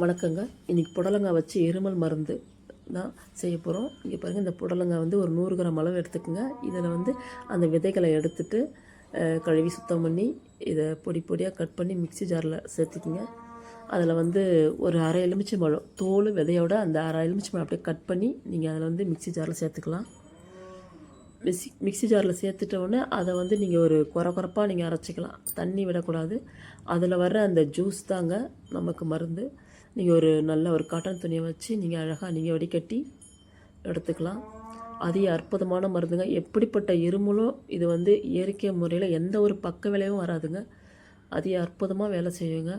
வணக்கங்க. இன்றைக்கி புடலங்காய் வச்சு இருமல் மருந்து தான் செய்ய போகிறோம். இங்கே பாருங்கள், இந்த புடலங்காய் வந்து ஒரு 100 கிராம் அளவு எடுத்துக்கோங்க. இதில் வந்து அந்த விதைகளை எடுத்துட்டு கழுவி சுத்தம் பண்ணி இதை பொடி பொடியாக கட் பண்ணி மிக்ஸி ஜாரில் சேர்த்துக்குங்க. அதில் வந்து ஒரு அரை எலுமிச்சை பழம் தோல் விதையோட அந்த அரை எலுமிச்சை பழம் அப்படியே கட் பண்ணி நீங்கள் அதில் வந்து மிக்ஸி ஜாரில் சேர்த்துக்கலாம். மிக்ஸி ஜாரில் சேர்த்துட்ட உடனே அதை வந்து நீங்கள் ஒரு குறப்பாக நீங்கள் அரைச்சிக்கலாம். தண்ணி விடக்கூடாது. அதில் வர்ற அந்த ஜூஸ் தாங்க நமக்கு மருந்து. நீங்கள் ஒரு நல்ல ஒரு காட்டன் துணியை வச்சு நீங்கள் அழகாக நீங்கள் வடிகட்டி எடுத்துக்கலாம். அதிக அற்புதமான மருந்துங்க. எப்படிப்பட்ட இருமலும் இது வந்து இயற்கை முறையில் எந்த ஒரு பக்க விளைவும் வராதுங்க. அதிக அற்புதமாக வேலை செய்யுங்க.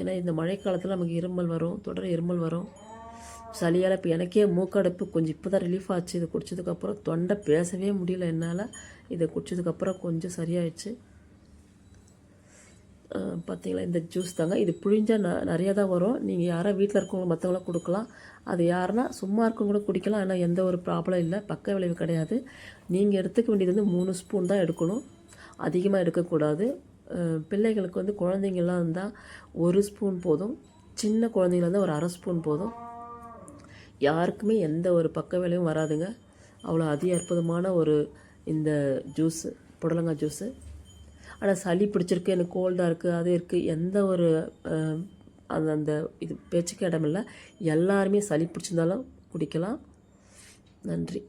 ஏன்னா இந்த மழைக்காலத்தில் நமக்கு இருமல் வரும், தொடர் இருமல் வரும், சளியால். இப்போ எனக்கே மூக்கடைப்பு கொஞ்சம் இப்போ தான் ரிலீஃப் ஆச்சு. இதை குடித்ததுக்கப்புறம் தொண்டை பேசவே முடியல என்னால். இதை குடித்ததுக்கப்புறம் கொஞ்சம் சரியாயிடுச்சு. பார்த்திங்களா, இந்த ஜூஸ் தாங்க. இது புழிஞ்சால் நிறையா தான் வரும். நீங்கள் யாராவது வீட்டில் இருக்கவங்க மற்றவங்களாம் கொடுக்கலாம். அது யாருன்னா சும்மா இருக்கவங்க கூட குடிக்கலாம். ஆனால் எந்த ஒரு ப்ராப்ளம் இல்லை, பக்க விளைவு கிடையாது. நீங்கள் எடுத்துக்க வேண்டியது வந்து 3 ஸ்பூன் தான் எடுக்கணும், அதிகமாக எடுக்கக்கூடாது. பிள்ளைகளுக்கு வந்து குழந்தைங்கள்லாம் இருந்தால் 1 ஸ்பூன் போதும். சின்ன குழந்தைங்கள இருந்தால் ஒரு அரை ஸ்பூன் போதும். யாருக்குமே எந்த ஒரு பக்க விளைவும் வராதுங்க. அவ்வளோ அற்புதமான ஒரு இந்த ஜூஸு, புடலங்காய் ஜூஸு. ஆனால் சளி பிடிச்சிருக்கு, எனக்கு கோல்டாக இருக்குது, அது இருக்குது, எந்த ஒரு அந்த இது பேச்சுக்கு இடமில்லை. எல்லாருமே சளி பிடிச்சிருந்தாலும் குடிக்கலாம். நன்றி.